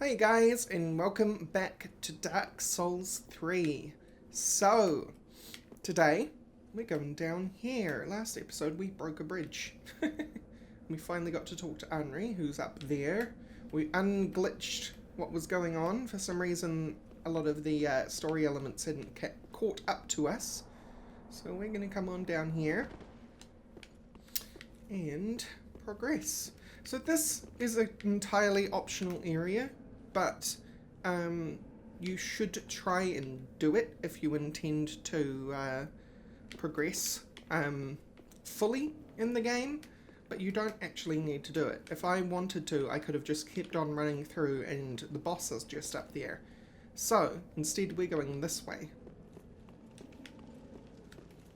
Hey guys, and welcome back to Dark Souls 3. So, today we're going down here. Last episode we broke a bridge. We finally got to talk to Henry, who's up there. We unglitched what was going on. For some reason, a lot of the story elements hadn't caught up to us. So we're going to come on down here and progress. So this is an entirely optional area, but you should try and do it if you intend to progress fully in the game, but you don't actually need to do it. If I wanted to, I could have just kept on running through and the boss is just up there. So instead we're going this way.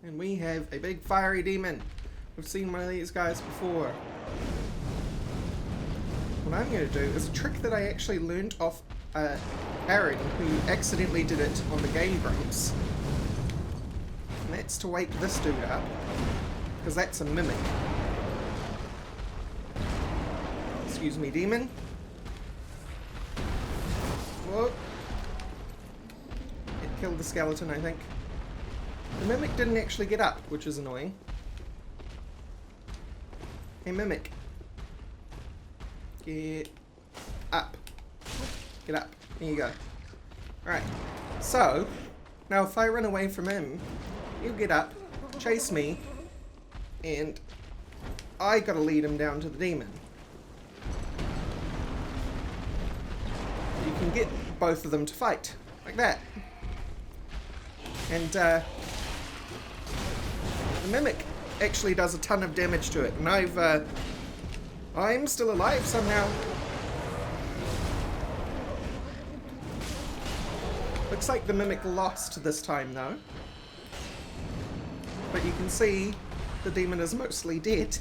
And we have a big fiery demon. We've seen one of these guys before. What I'm going to do is a trick that I actually learned off Aaron, who accidentally did it on the Game Grumps. And that's to wake this dude up, because that's a mimic. Excuse me, demon. Whoa. It killed the skeleton, I think. The mimic didn't actually get up, which is annoying. Hey, mimic. Get up. Get up. There you go. Right. So, now if I run away from him, he'll get up, chase me, and I gotta lead him down to the demon. You can get both of them to fight, like that. And, the mimic actually does a ton of damage to it, and I'm still alive somehow. Looks like the mimic lost this time though. But you can see the demon is mostly dead.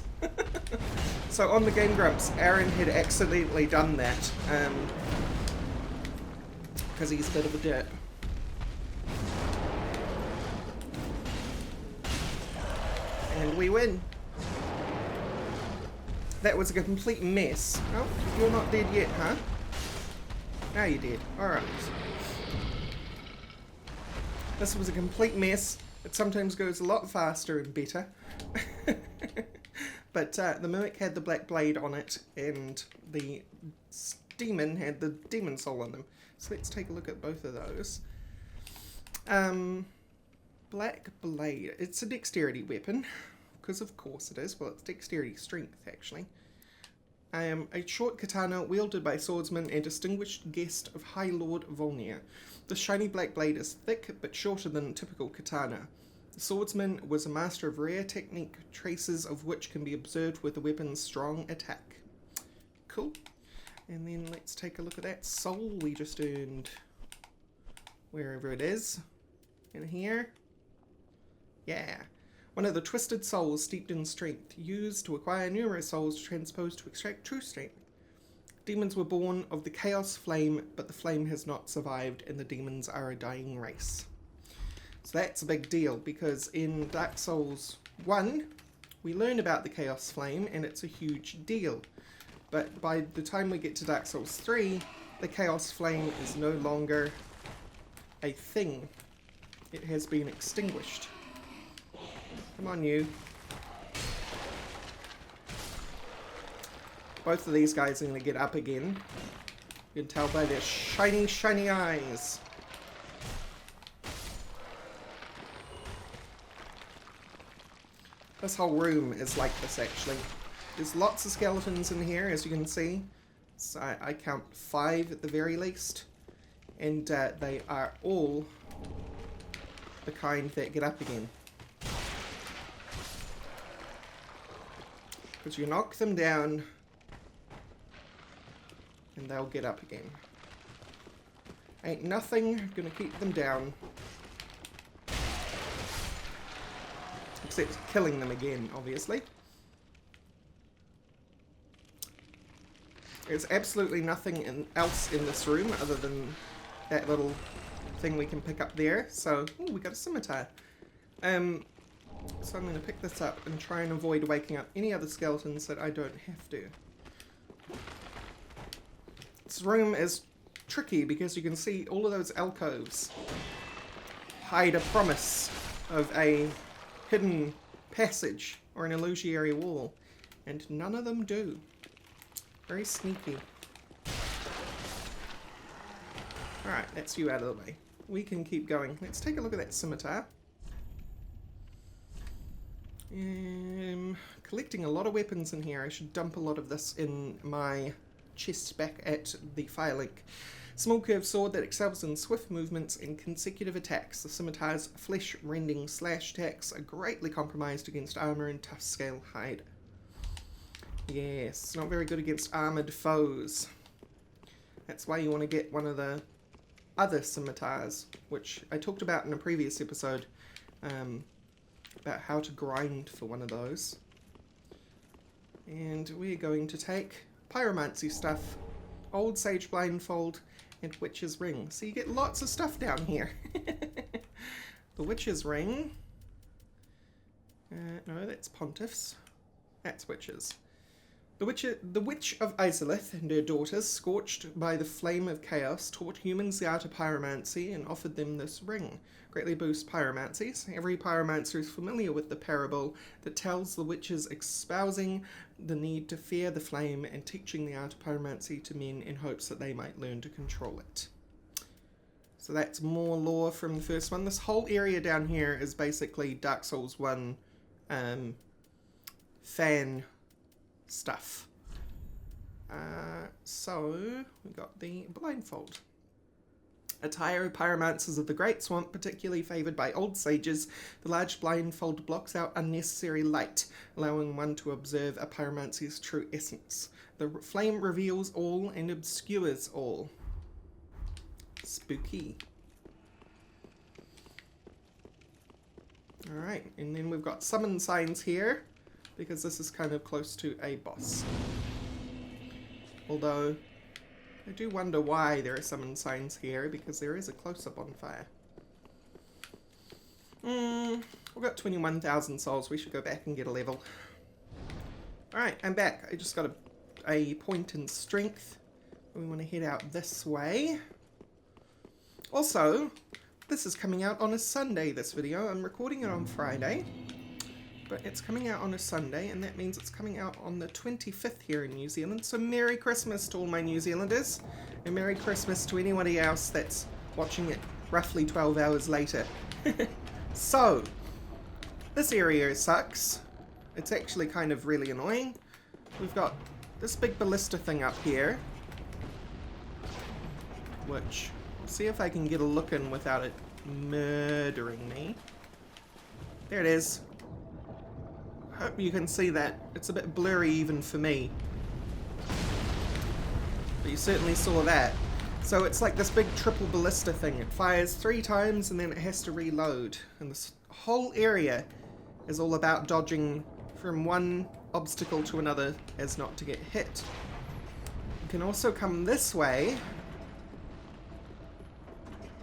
So on the Game Grumps, Aaron had accidentally done that. Because he's a bit of a derp. And we win. That was a complete mess. Oh, you're not dead yet, huh? Now you're dead. Alright. This was a complete mess. It sometimes goes a lot faster and better. But the mimic had the black blade on it, and the demon had the demon soul on them. So let's take a look at both of those. Black blade. It's a dexterity weapon. Because of course it is. Well, it's dexterity strength, actually. A short katana wielded by swordsman and distinguished guest of High Lord Volnir. The shiny black blade is thick, but shorter than typical katana. The swordsman was a master of rare technique, traces of which can be observed with the weapon's strong attack. Cool. And then let's take a look at that soul we just earned. Wherever it is. In here. Yeah. One of the twisted souls steeped in strength, used to acquire numerous souls transposed to extract true strength. Demons were born of the chaos flame, but the flame has not survived, and the demons are a dying race. So that's a big deal, because in Dark Souls 1, we learn about the chaos flame, and it's a huge deal. But by the time we get to Dark Souls 3, the chaos flame is no longer a thing. It has been extinguished. Come on, you. Both of these guys are going to get up again. You can tell by their shiny, shiny eyes. This whole room is like this, actually. There's lots of skeletons in here, as you can see. So I count 5 at the very least. And they are all the kind that get up again. Because you knock them down, and they'll get up again. Ain't nothing gonna keep them down. Except killing them again, obviously. There's absolutely nothing else in this room other than that little thing we can pick up there. So, ooh, we got a scimitar. So I'm going to pick this up and try and avoid waking up any other skeletons that I don't have to. This room is tricky because you can see all of those alcoves hide a promise of a hidden passage or an illusory wall, and none of them do. Very sneaky. Alright, that's you out of the way. We can keep going. Let's take a look at that scimitar. Collecting a lot of weapons in here. I should dump a lot of this in my chest back at the fire link. Small curved sword that excels in swift movements and consecutive attacks. The scimitar's flesh-rending slash attacks are greatly compromised against armor and tough scale hide. Yes, not very good against armored foes. That's why you want to get one of the other scimitars, which I talked about in a previous episode, about how to grind for one of those. And we're going to take pyromancy stuff, old sage blindfold, and witch's ring. So you get lots of stuff down here. The witch's ring. No, that's pontiffs. That's witches. The Witch of Izalith and her daughters, scorched by the flame of chaos, taught humans the art of pyromancy and offered them this ring. Greatly boosts pyromancies. Every pyromancer is familiar with the parable that tells the witches espousing the need to fear the flame and teaching the art of pyromancy to men in hopes that they might learn to control it. So that's more lore from the first one. This whole area down here is basically Dark Souls 1 fan stuff. So we got the blindfold. Attire of pyromancers of the Great Swamp, particularly favoured by old sages, the large blindfold blocks out unnecessary light, allowing one to observe a pyromancy's true essence. The flame reveals all and obscures all. Spooky. Alright, and then we've got summon signs here, because this is kind of close to a boss. Although, I do wonder why there are summon signs here, because there is a close-up on fire. We've got 21,000 souls, we should go back and get a level. Alright, I'm back. I just got a point in strength. We want to head out this way. Also, this is coming out on a Sunday, this video. I'm recording it on Friday, but it's coming out on a Sunday, and that means it's coming out on the 25th here in New Zealand. So Merry Christmas to all my New Zealanders, and Merry Christmas to anybody else that's watching it roughly 12 hours later. So, this area sucks. It's actually kind of really annoying. We've got this big ballista thing up here, which, I'll see if I can get a look in without it murdering me. There it is. Hope you can see that. It's a bit blurry even for me. But you certainly saw that. So it's like this big triple ballista thing. It fires 3 times and then it has to reload. And this whole area is all about dodging from one obstacle to another as not to get hit. You can also come this way.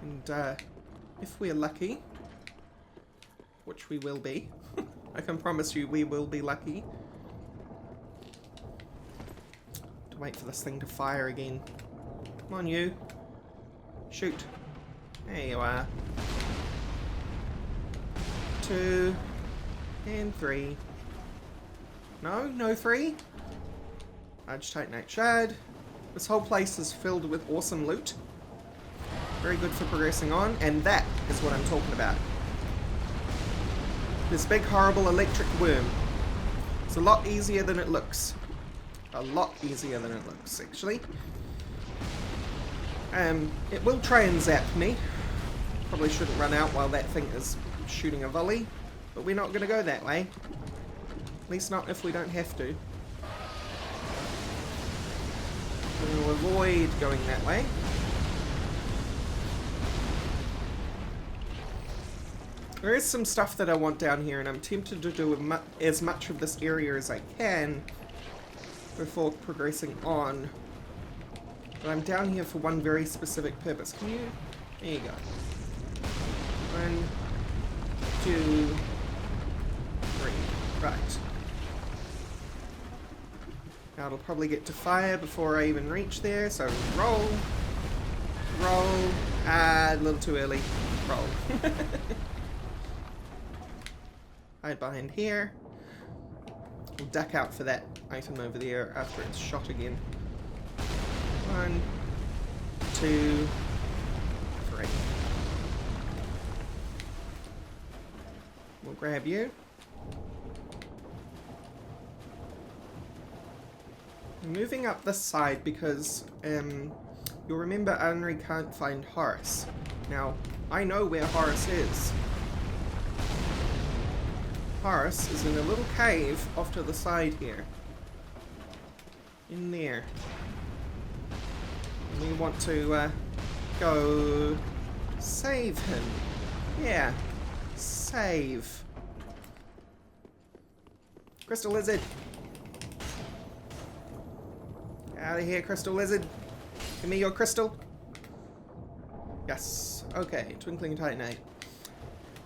And if we're lucky, which we will be, I can promise you we will be lucky. To wait for this thing to fire again. Come on, you. Shoot. There you are. 2 and 3. No 3. Large Titanite Shard. This whole place is filled with awesome loot. Very good for progressing on, and that is what I'm talking about. This big horrible electric worm. It's a lot easier than it looks. A lot easier than it looks, actually. It will try and zap me. Probably shouldn't run out while that thing is shooting a volley, but we're not going to go that way. At least not if we don't have to. We're going to avoid going that way. There is some stuff that I want down here, and I'm tempted to do as much of this area as I can before progressing on. But I'm down here for one very specific purpose. Can you? There you go. 1, 2, 3. Right. Now it'll probably get to fire before I even reach there, so roll. Roll. Ah, a little too early. Roll. Hide behind here. We'll duck out for that item over there after it's shot again. 1, 2, 3. We'll grab you. I'm moving up this side because you'll remember Henry can't find Horus. Now, I know where Horus is. Horus is in a little cave off to the side here. In there. And we want to go save him. Yeah. Save. Crystal Lizard. Get out of here, Crystal Lizard. Give me your crystal. Yes. Okay, Twinkling Titanite.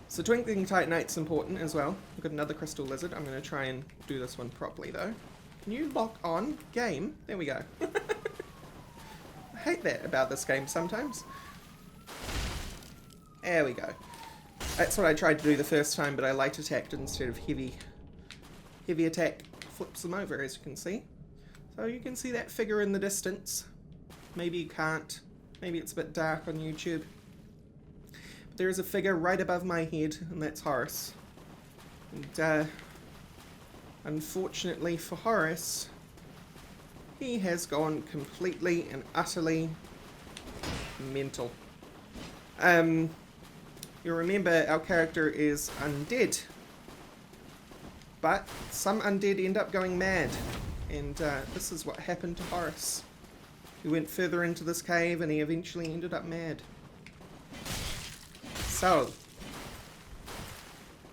So Twinkling Titanite's important as well. We've got another Crystal Lizard. I'm going to try and do this one properly though. Can you lock on game? There we go. I hate that about this game sometimes. There we go. That's what I tried to do the first time, but I light attacked instead of heavy. Heavy attack flips them over, as you can see. So you can see that figure in the distance. Maybe you can't. Maybe it's a bit dark on YouTube. But there is a figure right above my head, and that's Horus. And unfortunately for Horus, he has gone completely and utterly mental. You'll remember our character is undead. But some undead end up going mad. And this is what happened to Horus. He went further into this cave and he eventually ended up mad. So,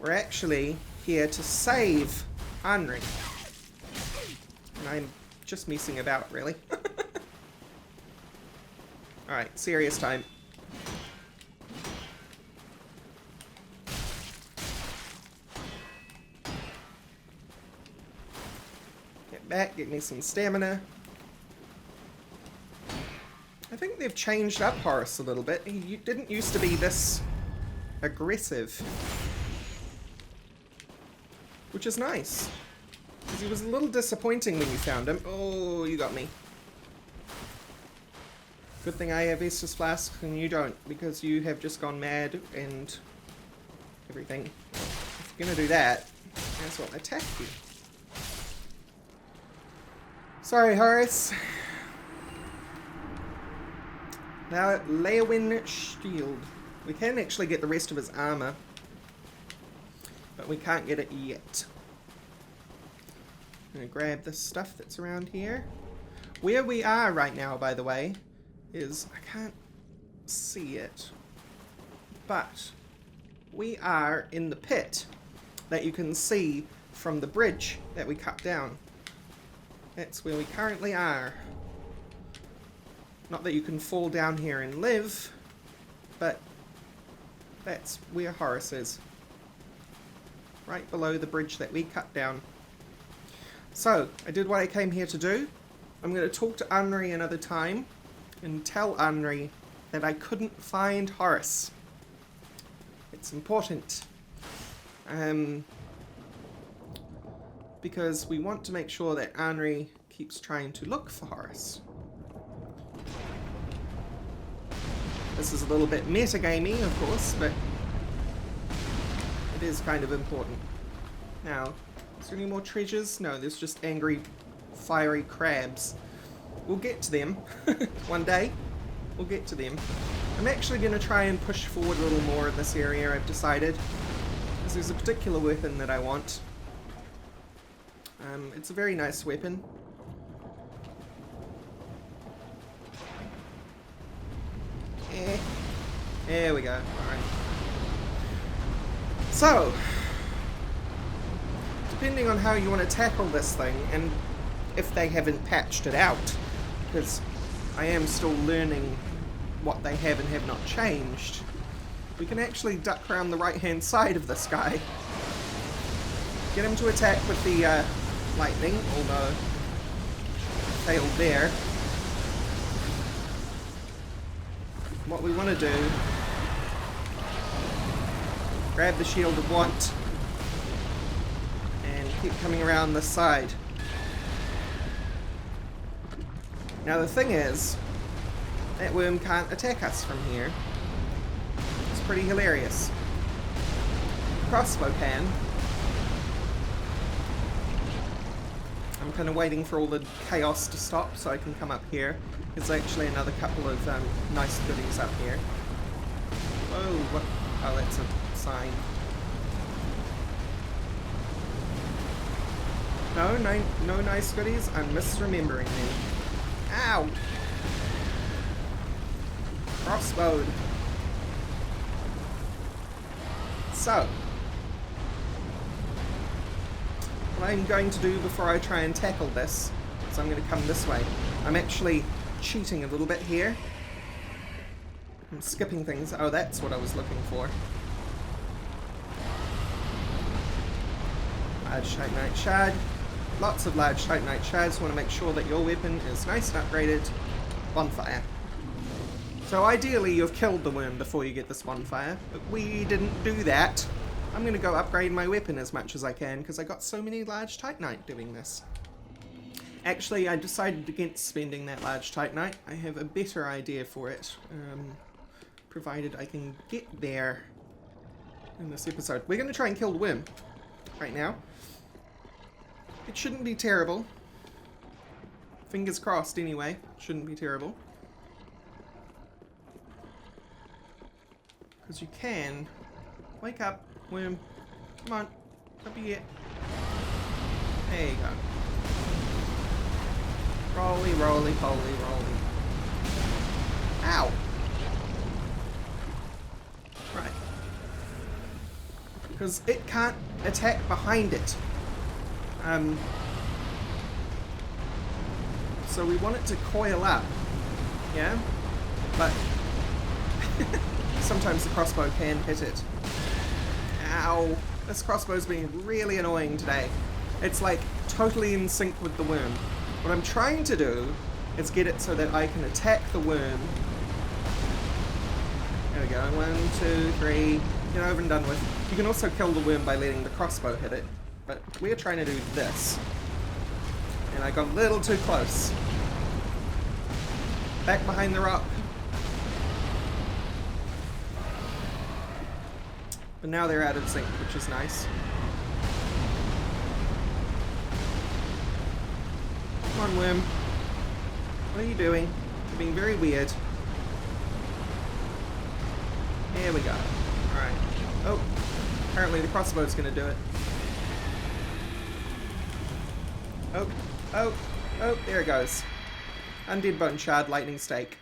we're actually here to save Henry. And I'm just messing about, really. Alright, serious time. Get back, get me some stamina. I think they've changed up Horus a little bit. He didn't used to be this aggressive. Which is nice. Because he was a little disappointing when you found him. Oh, you got me. Good thing I have Estus Flask and you don't, because you have just gone mad and everything. If you're gonna do that, that's what attack you. Sorry, Horus. Now, Leowin Shield. We can actually get the rest of his armor, but we can't get it yet. I'm gonna grab this stuff that's around here. Where we are right now, by the way, is, I can't see it, but we are in the pit that you can see from the bridge that we cut down. That's where we currently are. Not that you can fall down here and live, but that's where Horus is. Right below the bridge that we cut down. So, I did what I came here to do. I'm going to talk to Henry another time and tell Henry that I couldn't find Horus. It's important. Because we want to make sure that Henry keeps trying to look for Horus. This is a little bit metagamey, of course, but it is kind of important. Now, is there any more treasures? No, there's just angry, fiery crabs. We'll get to them one day. We'll get to them. I'm actually going to try and push forward a little more in this area, I've decided. Because there's a particular weapon that I want. It's a very nice weapon. There we go. Alright. So, depending on how you want to tackle this thing, and if they haven't patched it out, because I am still learning what they have and have not changed, we can actually duck around the right-hand side of this guy. Get him to attack with the lightning, although failed there. what we want to do, grab the Shield of Want and keep coming around this side. Now the thing is, that worm can't attack us from here. It's pretty hilarious. Crossbow can. I'm kind of waiting for all the chaos to stop so I can come up here. There's actually another couple of nice goodies up here. Whoa, what? Oh, that's a sign. No nice goodies? I'm misremembering them. Ow! Crossbowed. So, what I'm going to do before I try and tackle this is I'm going to come this way. I'm actually cheating a little bit here. I'm skipping things. Oh, that's what I was looking for. Large Titanite Shard. Lots of large Titanite Shards. Want to make sure that your weapon is nice and upgraded. Bonfire. So ideally you've killed the worm before you get this bonfire, but we didn't do that. I'm going to go upgrade my weapon as much as I can because I got so many large Titanite doing this. Actually, I decided against spending that large Titanite. I have a better idea for it, provided I can get there in this episode. We're going to try and kill the worm right now. It shouldn't be terrible. Fingers crossed anyway. Shouldn't be terrible. Because you can. Wake up, worm. Come on. Up you get. There you go. Roly, roly, poly, roly. Ow! Right. Because it can't attack behind it. So we want it to coil up. Yeah? But sometimes the crossbow can hit it. Ow! This crossbow's being really annoying today. It's like totally in sync with the worm. What I'm trying to do is get it so that I can attack the worm. There we go. 1, 2, 3. Get over and done with. You can also kill the worm by letting the crossbow hit it. But we're trying to do this. And I got a little too close. Back behind the rock. But now they're out of sync, which is nice. Come on, worm. What are you doing? You're being very weird. There we go. Alright. Oh, apparently the crossbow's gonna do it. Oh, there it goes. Undead Bone Shard, Lightning Stake.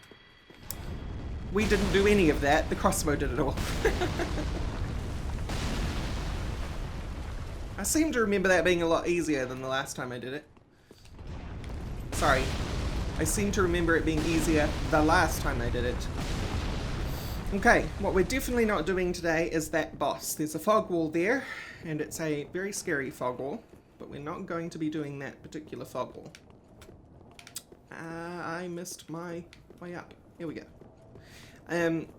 We didn't do any of that, the crossbow did it all. I seem to remember that being a lot easier than the last time I did it. Sorry. I seem to remember it being easier the last time I did it. Okay, what we're definitely not doing today is that boss. There's a fog wall there, and it's a very scary fog wall, but we're not going to be doing that particular fog wall. I missed my way up. Here we go.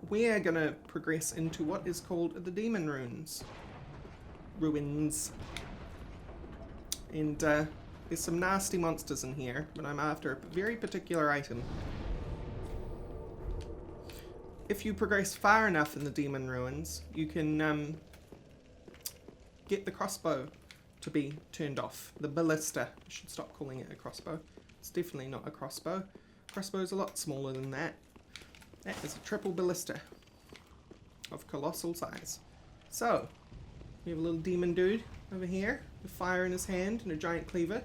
We are going to progress into what is called the Demon Ruins. And there's some nasty monsters in here, but I'm after a very particular item. If you progress far enough in the Demon Ruins, you can get the crossbow to be turned off. The ballista. I should stop calling it a crossbow. It's definitely not a crossbow. Crossbow's a lot smaller than that. That is a triple ballista of colossal size. So, we have a little demon dude over here with fire in his hand and a giant cleaver.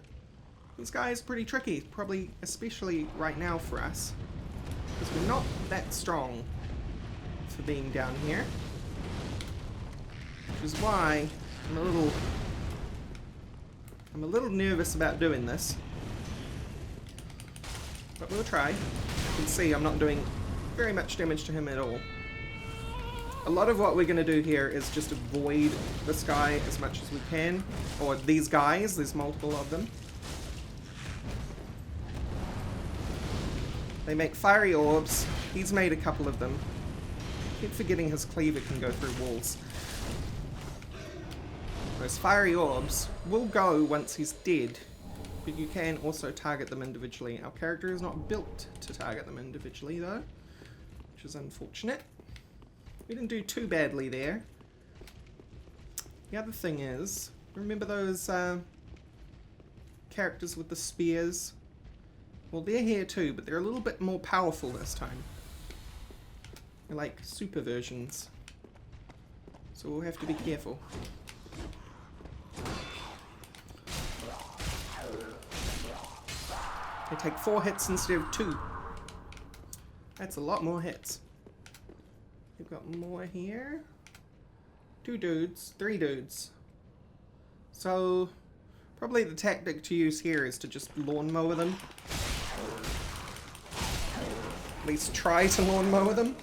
This guy is pretty tricky, probably especially right now for us, because we're not that strong for being down here. Which is why I'm a little nervous about doing this. But we'll try. You can see I'm not doing very much damage to him at all. A lot of what we're going to do here is just avoid this guy as much as we can. Or these guys, there's multiple of them. They make fiery orbs, He's made a couple of them. Keep forgetting his cleaver can go through walls. Those fiery orbs will go once he's dead, but you can also target them individually. Our character is not built to target them individually though, which is unfortunate. We didn't do too badly there. The other thing is, remember those characters with the spears? Well, they're here too, but they're a little bit more powerful this time. They're like super versions. So we'll have to be careful. They take 4 hits instead of 2. That's a lot more hits. We've got more here. 2 dudes, 3 dudes. So probably the tactic to use here is to just lawnmower them. At least try to lawnmower them.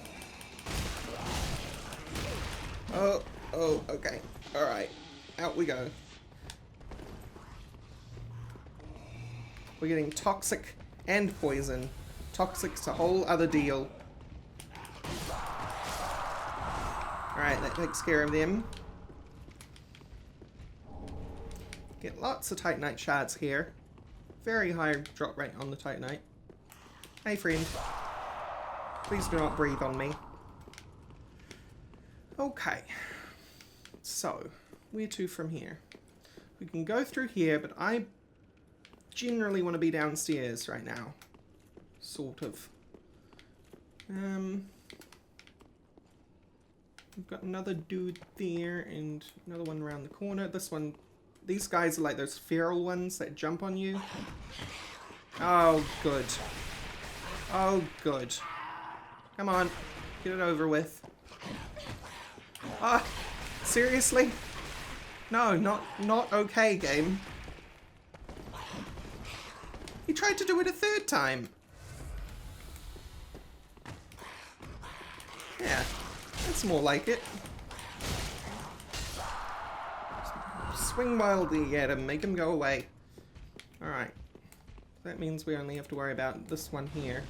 Oh, okay. Alright. Out we go. We're getting toxic and poison. Toxic's a whole other deal. Alright, that takes care of them. Get lots of Titanite shards here. Very high drop rate on the Titanite. Hey friend. Please do not breathe on me. Okay. So, where to from here? We can go through here, but I generally want to be downstairs right now. Sort of. We've got another dude there and another one around the corner. This one, these guys are like those feral ones that jump on you. Oh, good. Oh, good. Come on, get it over with. Ah, seriously? No, not okay, game. He tried to do it a 3rd time. Yeah, that's more like it. Swing wildly at him, make him go away. Alright. That means we only have to worry about this one here.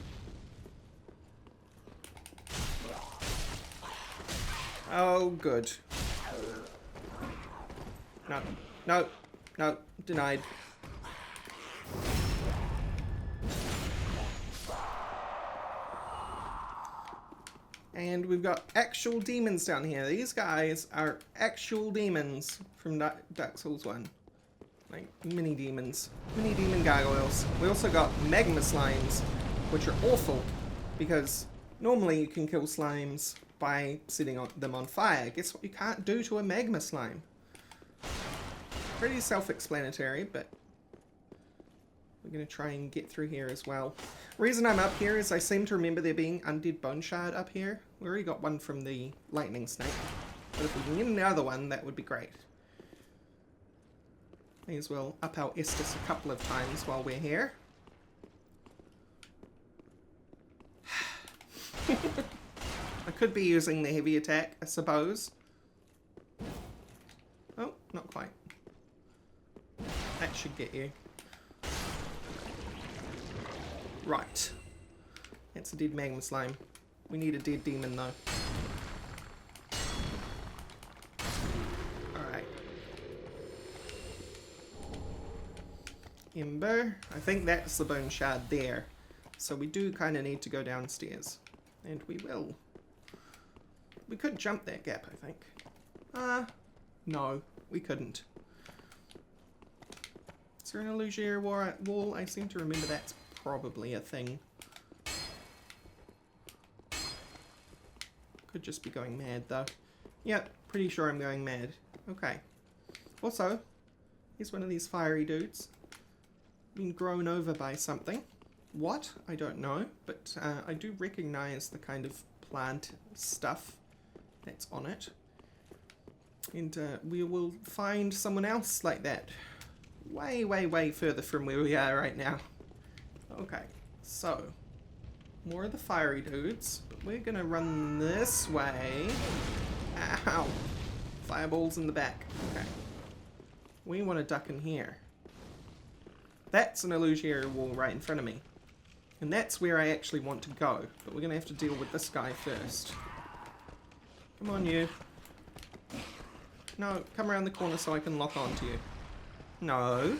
Oh, good. No, no, no, denied. And we've got actual demons down here. These guys are actual demons from Dark Souls 1. Like, mini demons. Mini demon gargoyles. We also got magma slimes, which are awful, because normally you can kill slimes by setting them on fire. Guess what you can't do to a magma slime? Pretty self-explanatory, but we're going to try and get through here as well. The reason I'm up here is I seem to remember there being undead bone shard up here. We already got one from the lightning snake, but if we can get another one, that would be great. May as well up our Estus a couple of times while we're here. I could be using the heavy attack, I suppose. Oh, not quite. That should get you. Right. That's a dead magma slime. We need a dead demon though. Alright. Ember. I think that's the bone shard there. So we do kind of need to go downstairs. And we will. We could jump that gap, I think. No, we couldn't. Is there an illusory wall? I seem to remember that's probably a thing. Could just be going mad though. Yep, pretty sure I'm going mad. Okay. Also, here's one of these fiery dudes. Been grown over by something. What? I don't know, but I do recognize the kind of plant stuff that's on it. And we will find someone else like that. Way, way, way further from where we are right now. Okay, so more of the fiery dudes, but we're gonna run this way. Ow! Fireballs in the back. Okay. We want to duck in here. That's an illusionary wall right in front of me. And that's where I actually want to go. But we're going to have to deal with this guy first. Come on, you. No, come around the corner so I can lock onto you. No.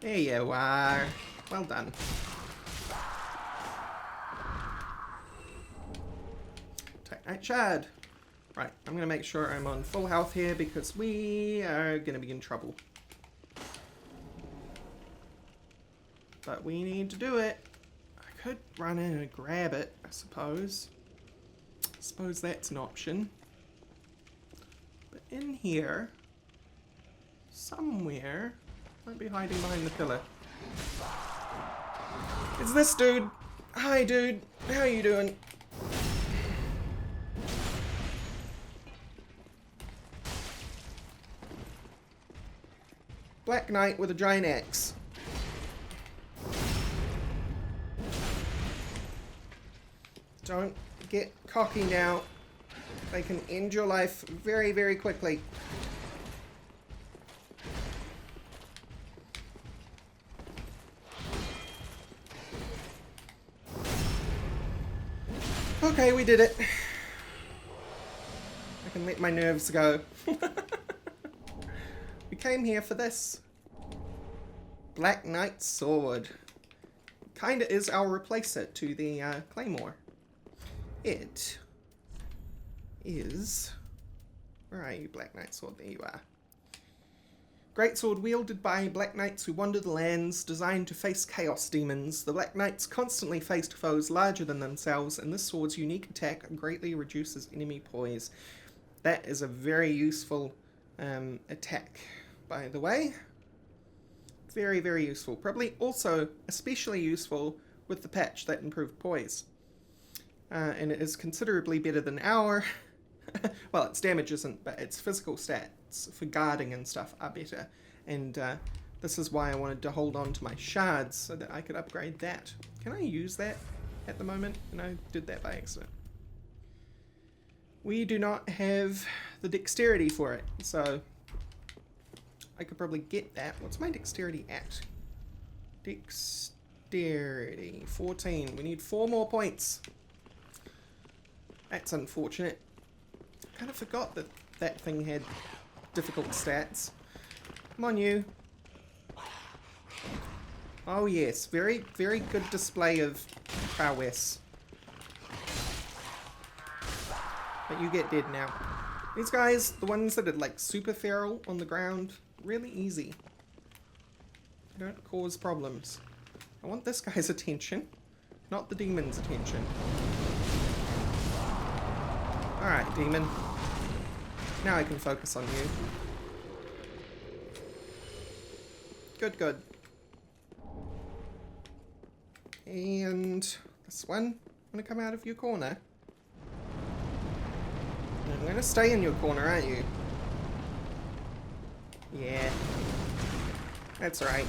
There you are. Well done. Take that shard. Right, I'm going to make sure I'm on full health here because we are going to be in trouble. But we need to do it. I could run in and grab it, I suppose. I suppose that's an option. But in here, somewhere, might be hiding behind the pillar. It's this dude. Hi, dude. How are you doing? Black Knight with a giant axe. Don't get cocky now. They can end your life very, very quickly. Okay, we did it. I can let my nerves go. We came here for this. Black Knight sword. Kinda is our replacer to the claymore. It is... Where are you, Black Knight sword? There you are. Great sword wielded by Black Knights who wander the lands, designed to face chaos demons. The Black Knights constantly faced foes larger than themselves, and this sword's unique attack greatly reduces enemy poise. That is a very useful attack, by the way. Very, very useful. Probably also especially useful with the patch that improved poise. And it is considerably better than our... well, its damage isn't, but its physical stats for guarding and stuff are better. And this is why I wanted to hold on to my shards so that I could upgrade that. Can I use that at the moment? And I did that by accident. We do not have the dexterity for it, so I could probably get that. What's my dexterity at? Dexterity 14. We need 4 more points. That's unfortunate. I kind of forgot that that thing had difficult stats. Come on, you. Oh yes, very, very good display of prowess. But you get dead now. These guys, the ones that are like super feral on the ground, really easy. They don't cause problems. I want this guy's attention, not the demon's attention. Alright, demon. Now I can focus on you. Good, good. And this one, wanna come out of your corner? I'm gonna stay in your corner, aren't you? Yeah. That's right.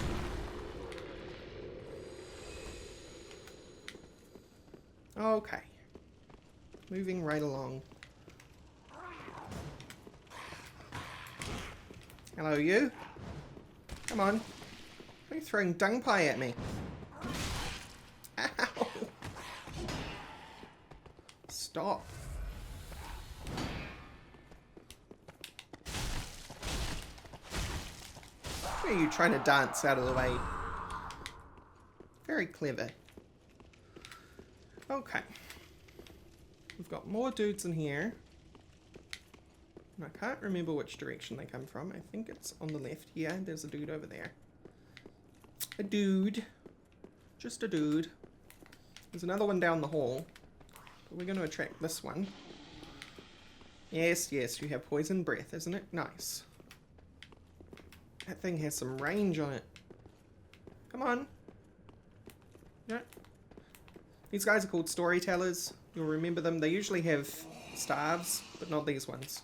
Okay. Moving right along. Hello, you. Come on. Why are you throwing dung pie at me? Ow! Stop. Why are you trying to dance out of the way? Very clever. Okay. We've got more dudes in here. And I can't remember which direction they come from. I think it's on the left. Yeah, there's a dude over there. A dude. Just a dude. There's another one down the hall. But we're going to attract this one. Yes, yes, you have poison breath, isn't it? Nice. That thing has some range on it. Come on. Yeah. These guys are called storytellers. You'll remember them. They usually have staves, but not these ones.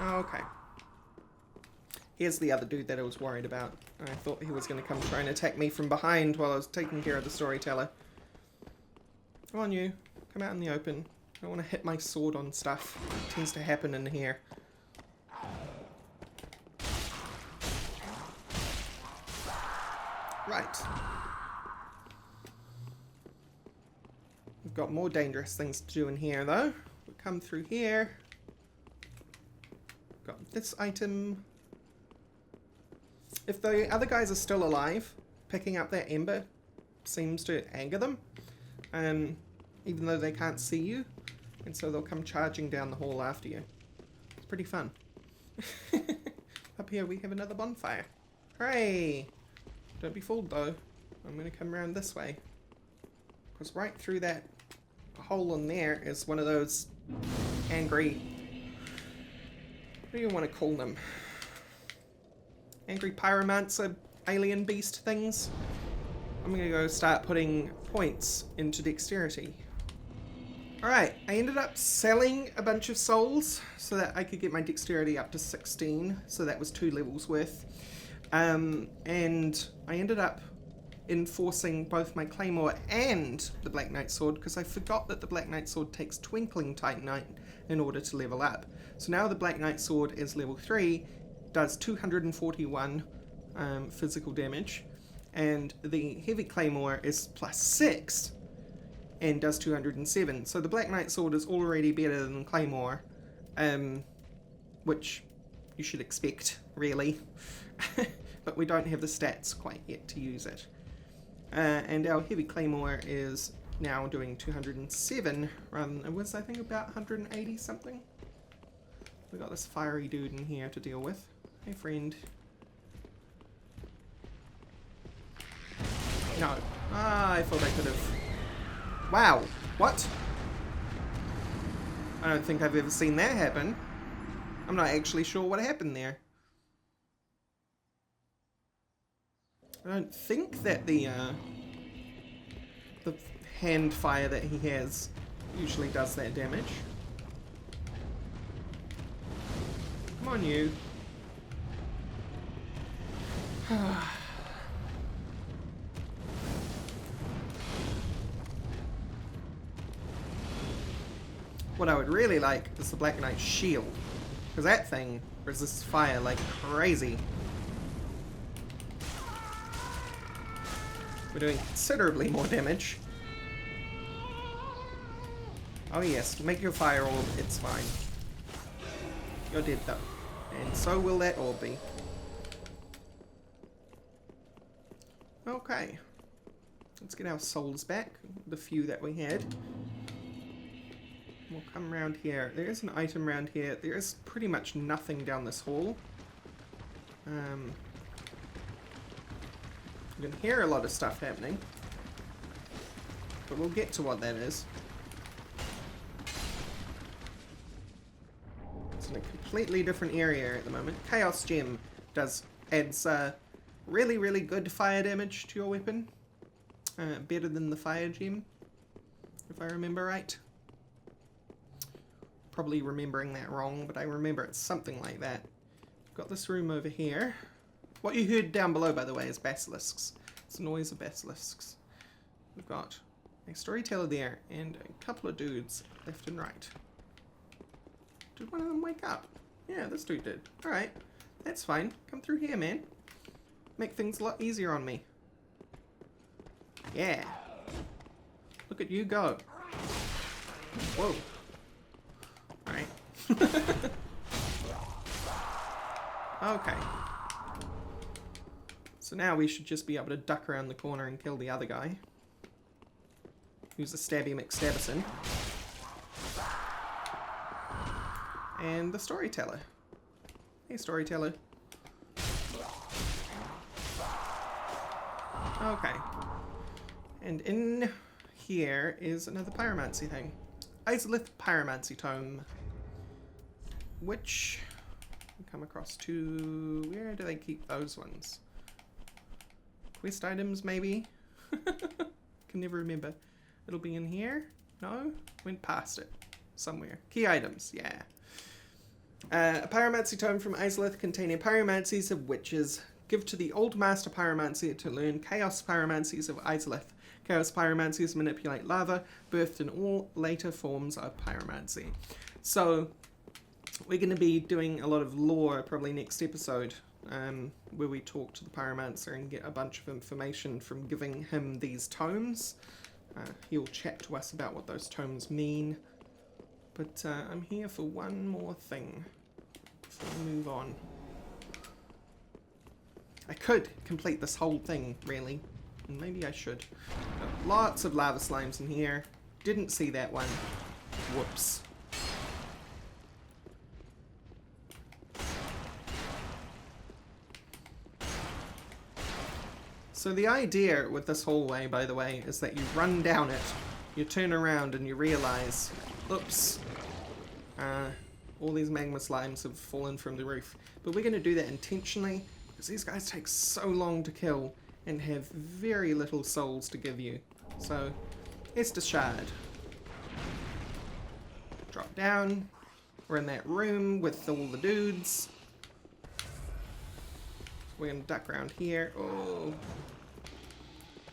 Okay. Here's the other dude that I was worried about. I thought he was going to come try and attack me from behind while I was taking care of the storyteller. Come on, you. Come out in the open. I don't want to hit my sword on stuff. It tends to happen in here. Right. We've got more dangerous things to do in here, though. We'll come through here. Got this item. If the other guys are still alive, picking up that ember seems to anger them. Even though they can't see you. And so they'll come charging down the hall after you. It's pretty fun. Up here we have another bonfire. Hooray! Don't be fooled though. I'm going to come around this way. Because right through that hole in there is one of those angry... What do you want to call them? Angry pyromancer alien beast things. I'm going to go start putting points into dexterity. Alright, I ended up selling a bunch of souls so that I could get my dexterity up to 16. So that was 2 levels worth. And I ended up enforcing both my claymore and the Black Knight sword because I forgot that the Black Knight sword takes Twinkling Titanite in order to level up. So now the Black Knight sword is level 3, does 241 physical damage, and the heavy claymore is +6 and does 207. So the Black Knight sword is already better than claymore, which you should expect, really. But we don't have the stats quite yet to use it. And our heavy claymore is now doing 207 rather than, it was I think about 180 something. We got this fiery dude in here to deal with. Hey friend. No. Ah, I thought I could have. Wow. What? I don't think I've ever seen that happen. I'm not actually sure what happened there. I don't think that the hand fire that he has usually does that damage. Come on, you. What I would really like is the Black Knight's shield, because that thing resists fire like crazy. We're doing considerably more damage. Oh yes, make your fire orb, it's fine. You're dead though. And so will that orb be. Okay. Let's get our souls back, the few that we had. We'll come around here. There is an item around here. There is pretty much nothing down this hall. You can hear a lot of stuff happening. But we'll get to what that is. It's in a completely different area at the moment. Chaos Gem adds really, really good fire damage to your weapon. Better than the Fire Gem, if I remember right. Probably remembering that wrong, but I remember it's something like that. Got this room over here. What you heard down below, by the way, is basilisks. It's the noise of basilisks. We've got a storyteller there and a couple of dudes left and right. Did one of them wake up? Yeah, this dude did. Alright, that's fine. Come through here, man. Make things a lot easier on me. Yeah. Look at you go. Whoa. Alright. Okay. So now we should just be able to duck around the corner and kill the other guy. Who's a Stabby McStabberson. And the storyteller. Hey, storyteller. Okay. And in here is another pyromancy thing. Izalith Pyromancy Tome. Which we come across to... Where do they keep those ones? Quest items, maybe? Can never remember. It'll be in here? No? Went past it. Somewhere. Key items, yeah. A pyromancy tome from Izalith containing pyromancies of witches. Give to the old master pyromancy to learn chaos pyromancies of Izalith. Chaos pyromancies manipulate lava, birthed in all later forms of pyromancy. So, we're going to be doing a lot of lore probably next episode. where we talk to the pyromancer and get a bunch of information from giving him these tomes. He'll chat to us about what those tomes mean. But I'm here for one more thing before we move on. I could complete this whole thing, really. And maybe I should. Lots of lava slimes in here. Didn't see that one. Whoops. So the idea with this hallway, by the way, is that you run down it, you turn around and you realize, oops, all these magma slimes have fallen from the roof. But we're going to do that intentionally, because these guys take so long to kill and have very little souls to give you. So, Estus Shard. Drop down. We're in that room with all the dudes. We're going to duck around here. Oh.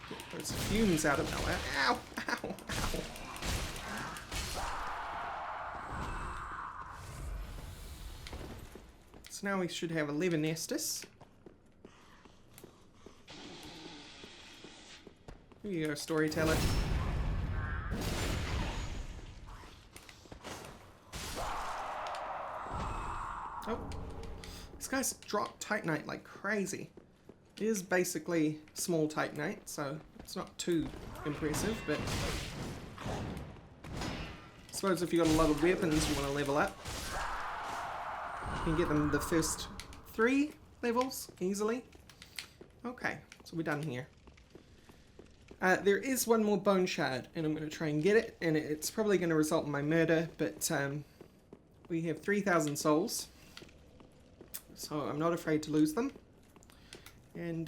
Get those fumes out of nowhere. Ow! Ow! Ow! So now we should have 11 Estus. Here you go, storyteller. Oh. These guys drop Titanite like crazy. It is basically small Titanite, so it's not too impressive, but I suppose if you've got a lot of weapons you want to level up, you can get them the first 3 levels easily. Okay, so we're done here. There is one more bone shard, and I'm going to try and get it, and it's probably going to result in my murder, but we have 3,000 souls, so I'm not afraid to lose them. And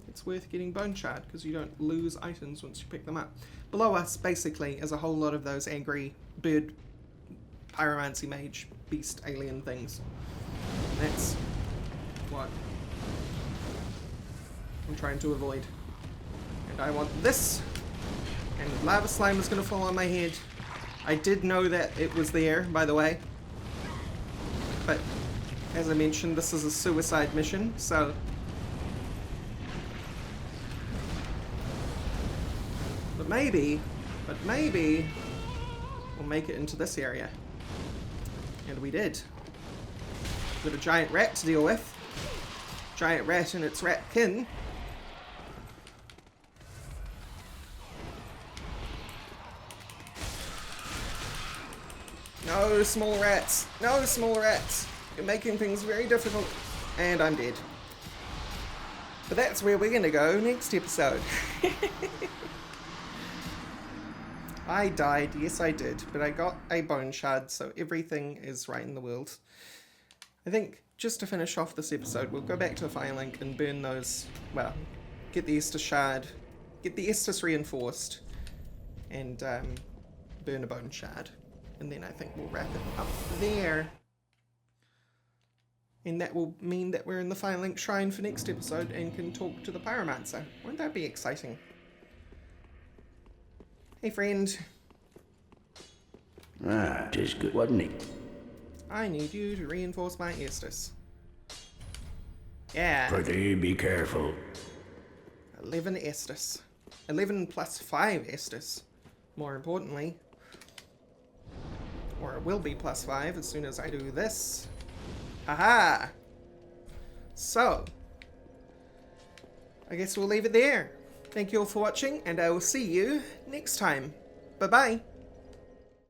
it's worth getting bone shard, because you don't lose items once you pick them up. Below us, basically, is a whole lot of those angry bird, pyromancy mage, beast, alien things. And that's what I'm trying to avoid. And I want this, and lava slime is going to fall on my head. I did know that it was there, by the way. But, as I mentioned, this is a suicide mission, so... But maybe we'll make it into this area. And we did. Got a giant rat to deal with. Giant rat and its rat kin. No small rats! No small rats! You're making things very difficult. And I'm dead. But that's where we're gonna go next episode. I died, yes I did, but I got a bone shard, so everything is right in the world. I think, just to finish off this episode, we'll go back to the fire link and burn those, well, get the Estus shard, get the Estus reinforced, and burn a bone shard. And then I think we'll wrap it up there. And that will mean that we're in the Fire Link Shrine for next episode and can talk to the Pyromancer. Won't that be exciting? Hey friend. Ah, 'tis good, wasn't it? I need you to reinforce my Estus. Yeah. Prithee, be careful. 11 Estus. 11 plus 5 Estus. More importantly. Or it will be plus 5 as soon as I do this. Aha! So, I guess we'll leave it there. Thank you all for watching, and I will see you next time. Bye-bye.